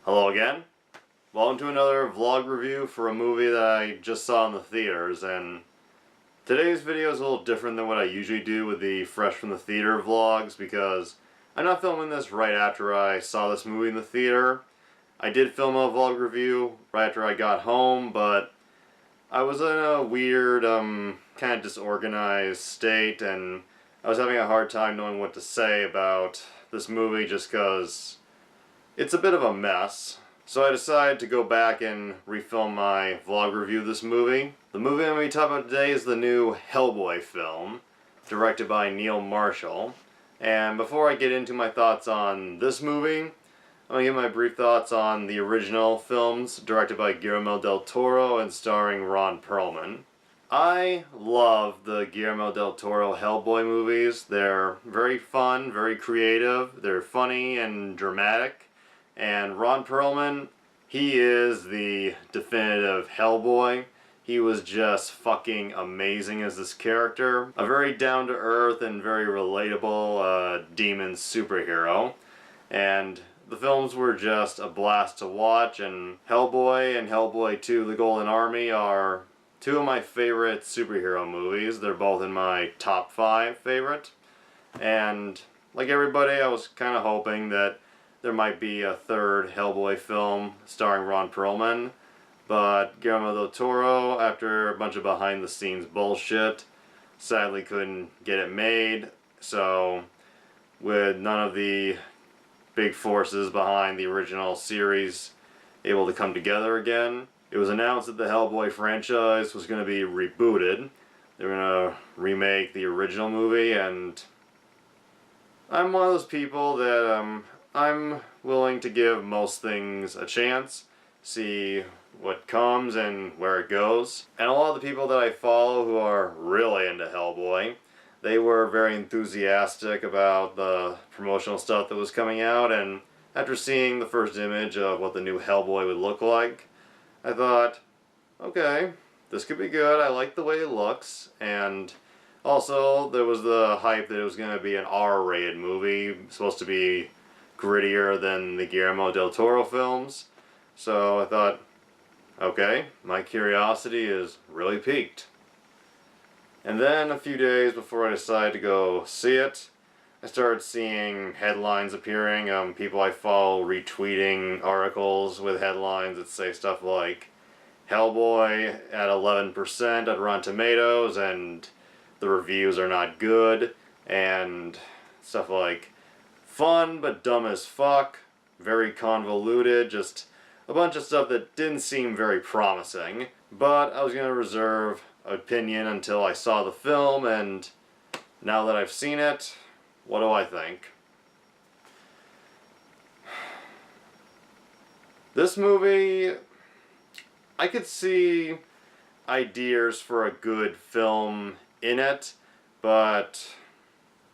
Hello again. Welcome to another vlog review for a movie that I just saw in the theaters, and today's video is a little different than what I usually do with the fresh from the theater vlogs because I'm not filming this right after I saw this movie in the theater. I did film a vlog review right after I got home, but I was in a weird, kind of disorganized state, and I was having a hard time knowing what to say about this movie just because it's a bit of a mess. So I decided to go back and refilm my vlog review of this movie. The movie I'm going to be talking about today is the new Hellboy film, directed by Neil Marshall. And before I get into my thoughts on this movie, I'm going to give my brief thoughts on the original films, directed by Guillermo del Toro and starring Ron Perlman. I love the Guillermo del Toro Hellboy movies. They're very fun, very creative, they're funny and dramatic. And Ron Perlman, he is the definitive Hellboy. He was just fucking amazing as this character. A very down-to-earth and very relatable demon superhero. And the films were just a blast to watch, and Hellboy and Hellboy 2: The Golden Army are two of my favorite superhero movies. They're both in my top 5 favorite. And like everybody, I was kind of hoping that there might be a third Hellboy film starring Ron Perlman, but Guillermo del Toro, after a bunch of behind-the-scenes bullshit, sadly couldn't get it made. So, with none of the big forces behind the original series able to come together again, it was announced that the Hellboy franchise was going to be rebooted. They were going to remake the original movie, and I'm one of those people that I'm willing to give most things a chance, see what comes and where it goes. And a lot of the people that I follow who are really into Hellboy, they were very enthusiastic about the promotional stuff that was coming out, and after seeing the first image of what the new Hellboy would look like, I thought, okay, this could be good. I like the way it looks, and also there was the hype that it was going to be an R-rated movie, supposed to be grittier than the Guillermo del Toro films. So I thought, okay, my curiosity is really piqued. And then a few days before I decided to go see it, I started seeing headlines appearing, people I follow retweeting articles with headlines that say stuff like Hellboy at 11% at Rotten Tomatoes and the reviews are not good, and stuff like fun but dumb as fuck, very convoluted, just a bunch of stuff that didn't seem very promising. But I was going to reserve opinion until I saw the film, and now that I've seen it, what do I think? This movie, I could see ideas for a good film in it, but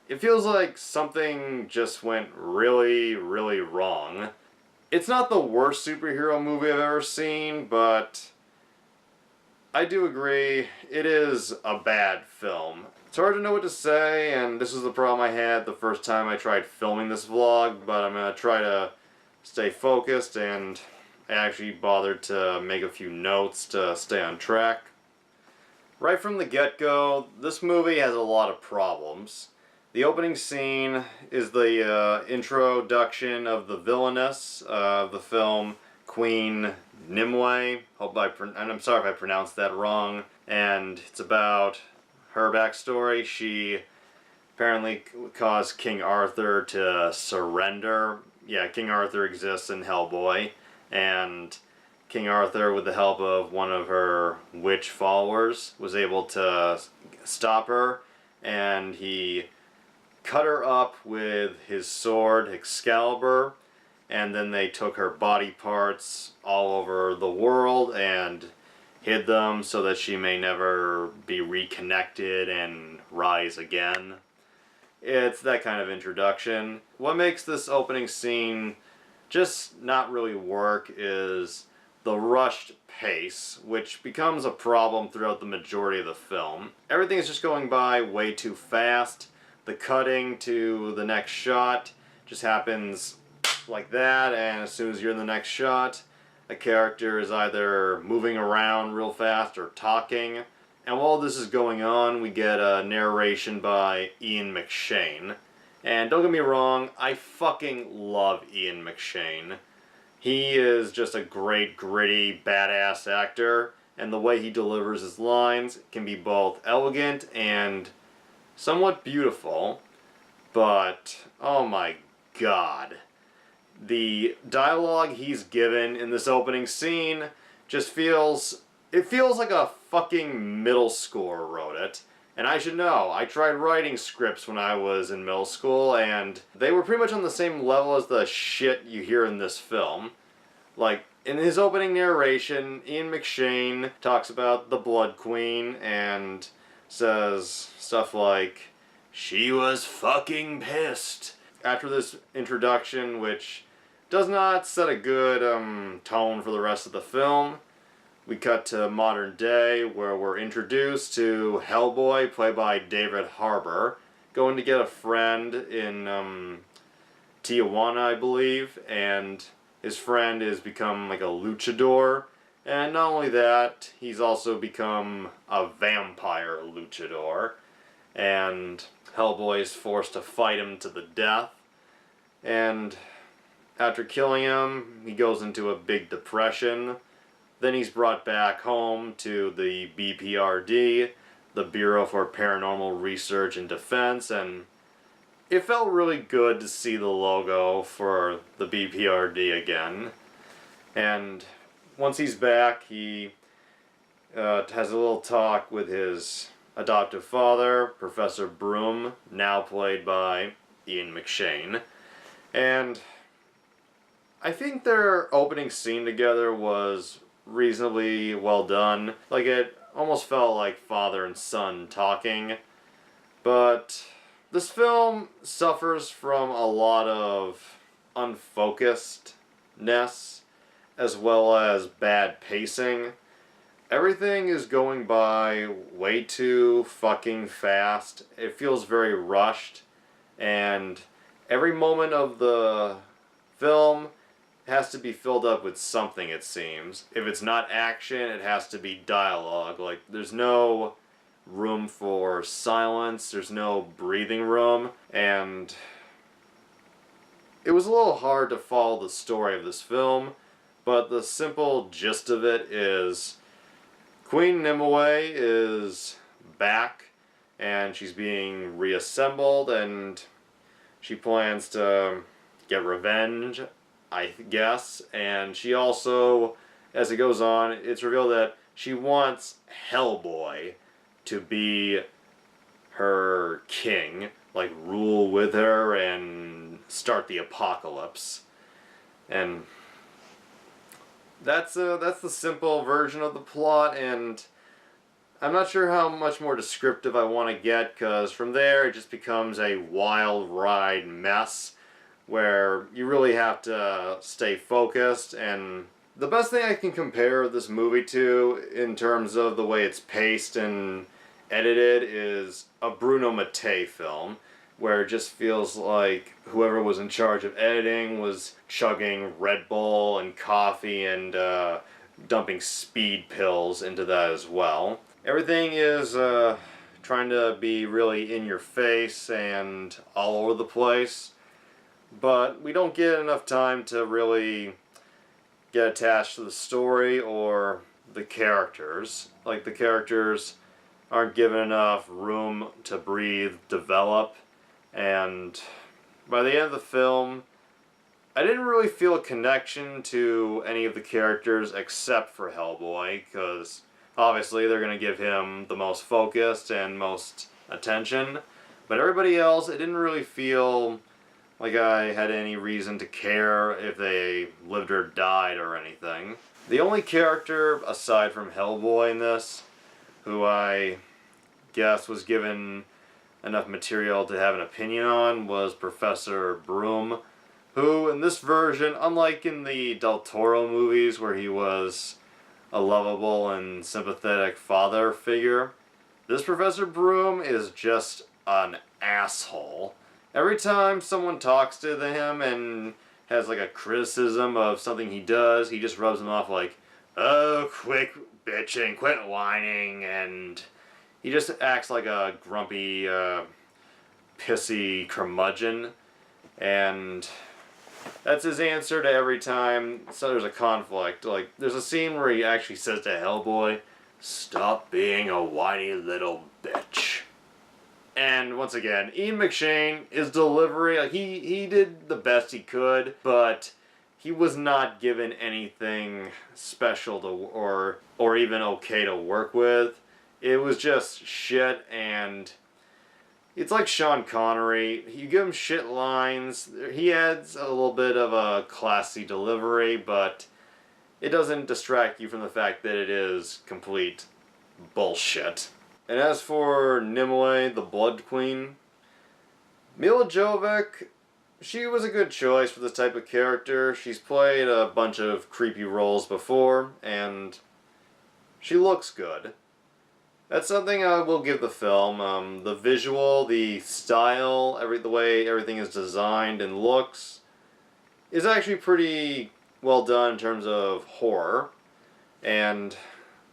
it feels like something just went really, really wrong. It's not the worst superhero movie I've ever seen, but I do agree it is a bad film. It's hard to know what to say, and this is the problem I had the first time I tried filming this vlog, but I'm going to try to stay focused, and I actually bothered to make a few notes to stay on track. Right from the get-go, this movie has a lot of problems. The opening scene is the introduction of the villainess of the film, Queen Nimue. And I'm sorry if I pronounced that wrong. And it's about her backstory. She apparently caused King Arthur to surrender. Yeah, King Arthur exists in Hellboy. And King Arthur, with the help of one of her witch followers, was able to stop her. And he cut her up with his sword Excalibur, and then they took her body parts all over the world and hid them so that she may never be reconnected and rise again. It's that kind of introduction. What makes this opening scene just not really work is the rushed pace, which becomes a problem throughout the majority of the film. Everything is just going by way too fast. The cutting to the next shot just happens like that, and as soon as you're in the next shot, a character is either moving around real fast or talking. And while this is going on, we get a narration by Ian McShane. And don't get me wrong, I fucking love Ian McShane. He is just a great, gritty, badass actor, and the way he delivers his lines can be both elegant and somewhat beautiful. But, oh my god. The dialogue he's given in this opening scene just feels like a fucking middle schooler wrote it. And I should know, I tried writing scripts when I was in middle school, and they were pretty much on the same level as the shit you hear in this film. Like, in his opening narration, Ian McShane talks about the Blood Queen and says stuff like, "She was fucking pissed." After this introduction, which does not set a good tone for the rest of the film, we cut to modern day, where we're introduced to Hellboy, played by David Harbour, going to get a friend in Tijuana, I believe, and his friend has become like a luchador, and not only that, he's also become a vampire luchador, and Hellboy is forced to fight him to the death, and after killing him, he goes into a big depression. Then he's brought back home to the BPRD, the Bureau for Paranormal Research and Defense, and it felt really good to see the logo for the BPRD again. And once he's back, he has a little talk with his adoptive father, Professor Broom, now played by Ian McShane. And I think their opening scene together was reasonably well done. Like, it almost felt like father and son talking. But this film suffers from a lot of unfocusedness as well as bad pacing. Everything is going by way too fucking fast. It feels very rushed, and every moment of the film has to be filled up with something, it seems. If it's not action, it has to be dialogue. Like, there's no room for silence, there's no breathing room, and it was a little hard to follow the story of this film, but the simple gist of it is Queen Nimue is back, and she's being reassembled, and she plans to get revenge, I guess, and she also, as it goes on, it's revealed that she wants Hellboy to be her king, like rule with her and start the apocalypse. And that's the simple version of the plot, and I'm not sure how much more descriptive I want to get, because from there it just becomes a wild ride mess where you really have to stay focused. And the best thing I can compare this movie to in terms of the way it's paced and edited is a Bruno Mattei film, where it just feels like whoever was in charge of editing was chugging Red Bull and coffee and dumping speed pills into that as well. Everything is trying to be really in your face and all over the place, but we don't get enough time to really get attached to the story or the characters. Like, the characters aren't given enough room to breathe, develop, and by the end of the film, I didn't really feel a connection to any of the characters except for Hellboy, because obviously they're going to give him the most focused and most attention, but everybody else, it didn't really feel like I had any reason to care if they lived or died or anything. The only character aside from Hellboy in this who I guess was given enough material to have an opinion on was Professor Broom, who in this version, unlike in the Del Toro movies where he was a lovable and sympathetic father figure, this Professor Broom is just an asshole. Every time someone talks to him and has like a criticism of something he does, he just rubs him off like, oh, quit bitching, quit whining, and he just acts like a grumpy, pissy curmudgeon, and that's his answer to every time so there's a conflict. Like, there's a scene where he actually says to Hellboy, stop being a whiny little bitch. And once again, Ian McShane, his delivery, like he did the best he could, but he was not given anything special to or even okay to work with. It was just shit, and it's like Sean Connery. You give him shit lines, he adds a little bit of a classy delivery, but it doesn't distract you from the fact that it is complete bullshit. And as for Nimue, the Blood Queen, Mila Jovovich, she was a good choice for this type of character. She's played a bunch of creepy roles before, and she looks good. That's something I will give the film. The visual, the style, the way everything is designed and looks is actually pretty well done in terms of horror. And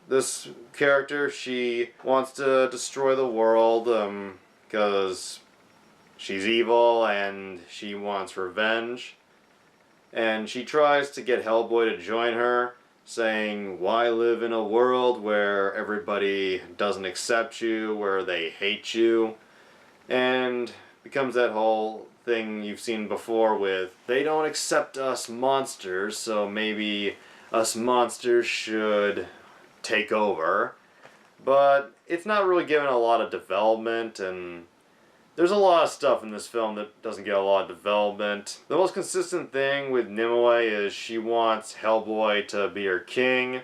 this character, she wants to destroy the world because she's evil and she wants revenge. And she tries to get Hellboy to join her, saying, why live in a world where everybody doesn't accept you, where they hate you? And becomes that whole thing you've seen before with, they don't accept us monsters, so maybe us monsters should take over. But it's not really given a lot of development, and there's a lot of stuff in this film that doesn't get a lot of development. The most consistent thing with Nimue is she wants Hellboy to be her king.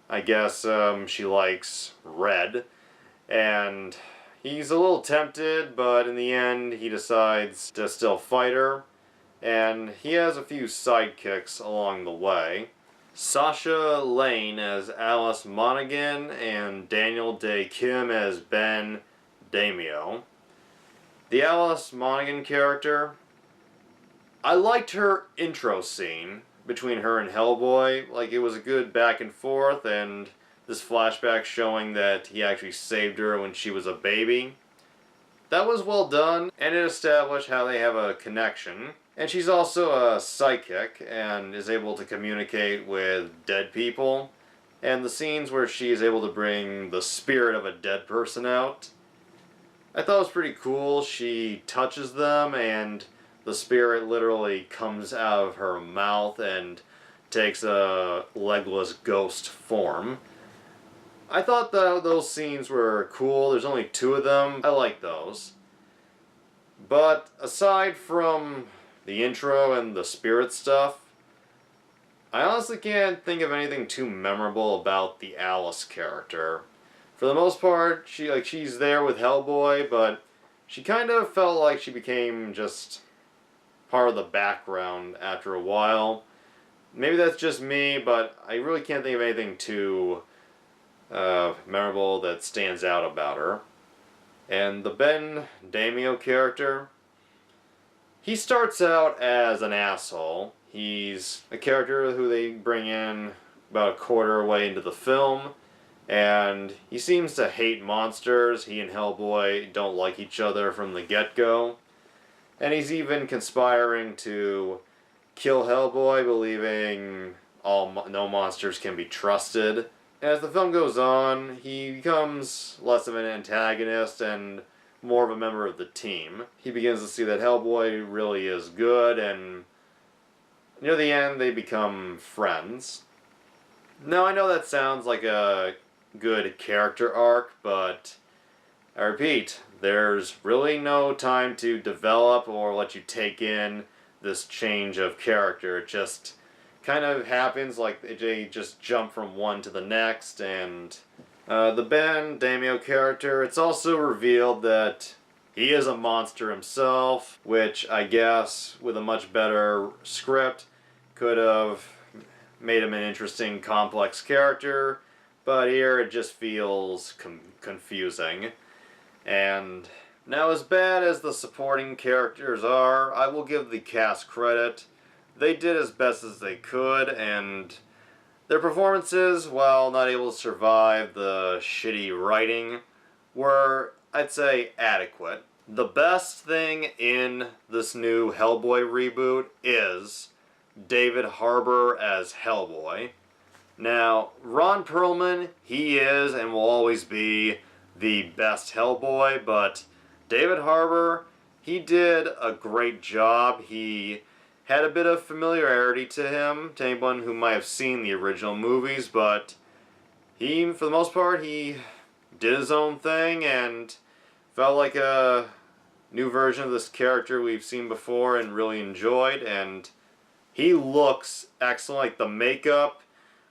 I guess she likes red. And he's a little tempted, but in the end he decides to still fight her. And he has a few sidekicks along the way. Sasha Lane as Alice Monaghan and Daniel Day Kim as Ben Damio. The Alice Monaghan character, I liked her intro scene between her and Hellboy. Like, it was a good back and forth, and this flashback showing that he actually saved her when she was a baby. That was well done, and it established how they have a connection. And she's also a psychic and is able to communicate with dead people. And the scenes where she is able to bring the spirit of a dead person out, I thought it was pretty cool. She touches them and the spirit literally comes out of her mouth and takes a legless ghost form. I thought those scenes were cool. There's only 2 of them. I like those. But aside from the intro and the spirit stuff, I honestly can't think of anything too memorable about the Alice character. For the most part, she's there with Hellboy, but she kind of felt like she became just part of the background after a while. Maybe that's just me, but I really can't think of anything too memorable that stands out about her. And the Ben Damio character, he starts out as an asshole. He's a character who they bring in about a quarter way into the film, and he seems to hate monsters. He and Hellboy don't like each other from the get-go. And he's even conspiring to kill Hellboy, believing no monsters can be trusted. As the film goes on, he becomes less of an antagonist and more of a member of the team. He begins to see that Hellboy really is good, and near the end they become friends. Now, I know that sounds like a good character arc, but I repeat, there's really no time to develop or let you take in this change of character. It just kind of happens, like they just jump from one to the next. And the Ben Damio character, it's also revealed that he is a monster himself, which I guess with a much better script could have made him an interesting, complex character, but here it just feels confusing. And now, as bad as the supporting characters are, I will give the cast credit. they did as best as they could, and their performances, while not able to survive the shitty writing, were, I'd say, adequate. The best thing in this new Hellboy reboot is David Harbour as Hellboy. Now, Ron Perlman, he is and will always be the best Hellboy, but David Harbour, he did a great job. He had a bit of familiarity to him, to anyone who might have seen the original movies, but he, for the most part, he did his own thing and felt like a new version of this character we've seen before and really enjoyed, and he looks excellent. Like, the makeup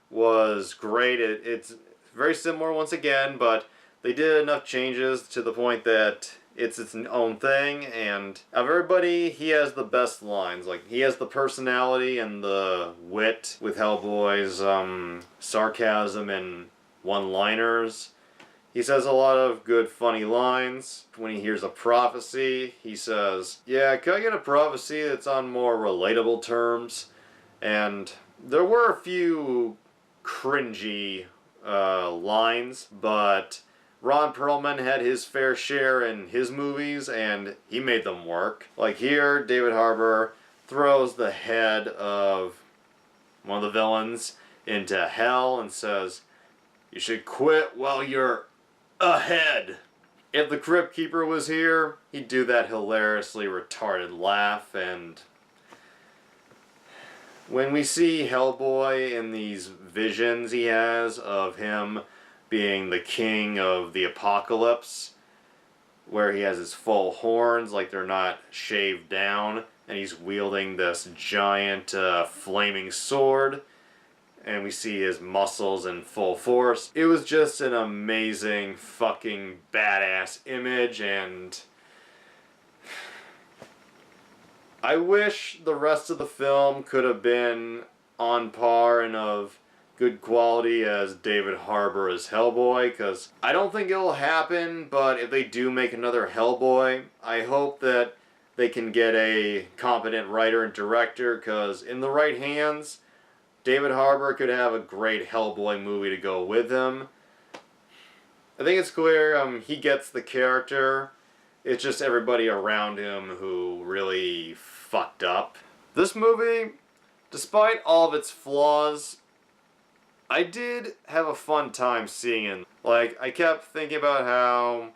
was great. It's very similar once again, but they did enough changes to the point that it's its own thing, and of everybody, he has the best lines. Like, he has the personality and the wit with Hellboy's sarcasm and one-liners. He says a lot of good, funny lines. When he hears a prophecy, he says, "Yeah, can I get a prophecy that's on more relatable terms?" And there were a few cringy lines, but Ron Perlman had his fair share in his movies, and he made them work. Like here, David Harbour throws the head of one of the villains into hell and says, "You should quit while you're ahead." If the Crypt Keeper was here, he'd do that hilariously retarded laugh, and when we see Hellboy in these visions he has of him being the king of the apocalypse, where he has his full horns, like they're not shaved down, and he's wielding this giant flaming sword, and we see his muscles in full force. It was just an amazing fucking badass image, and I wish the rest of the film could have been on par and of good quality as David Harbour as Hellboy, because I don't think it'll happen, but if they do make another Hellboy, I hope that they can get a competent writer and director, because in the right hands, David Harbour could have a great Hellboy movie to go with him. I think it's clear he gets the character. It's just everybody around him who really fucked up. This movie, despite all of its flaws, I did have a fun time seeing it. Like, I kept thinking about how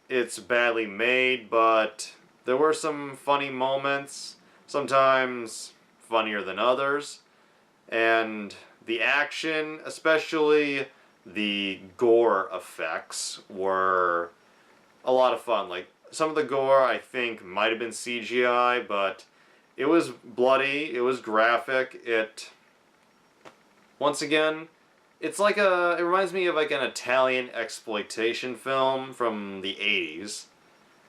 it's badly made, but there were some funny moments, sometimes funnier than others, and the action, especially the gore effects, were a lot of fun. Like, some of the gore I think might have been CGI, but it was bloody, it was graphic, once again, it reminds me of like an Italian exploitation film from the 80s.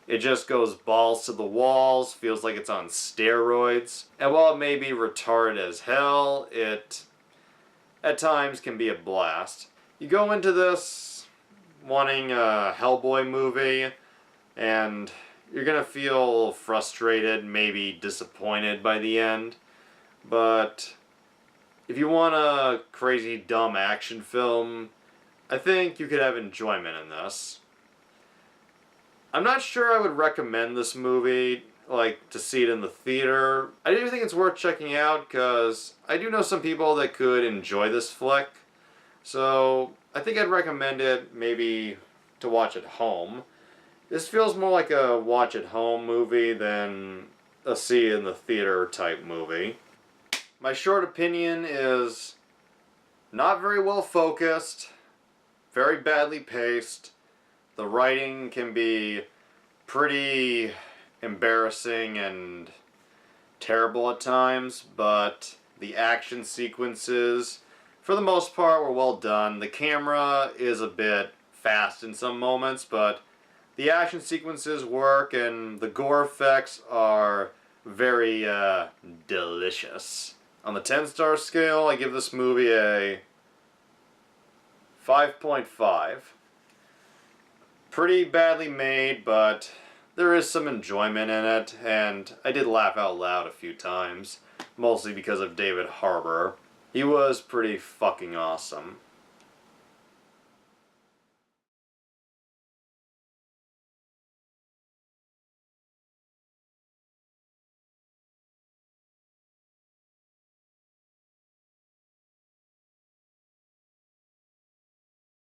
It just goes balls to the walls, feels like it's on steroids, and while it may be retarded as hell, it at times can be a blast. You go into this wanting a Hellboy movie, and you're gonna feel frustrated, maybe disappointed by the end, but if you want a crazy, dumb action film, I think you could have enjoyment in this. I'm not sure I would recommend this movie, like, to see it in the theater. I do think it's worth checking out, because I do know some people that could enjoy this flick. So, I think I'd recommend it, maybe, to watch at home. This feels more like a watch-at-home movie than a see-in-the-theater type movie. My short opinion is not very well focused, very badly paced. The writing can be pretty embarrassing and terrible at times, but the action sequences, for the most part, were well done. The camera is a bit fast in some moments, but the action sequences work, and the gore effects are very delicious. On the 10-star scale, I give this movie a 5.5. Pretty badly made, but there is some enjoyment in it, and I did laugh out loud a few times. mostly because of David Harbour. He was pretty fucking awesome.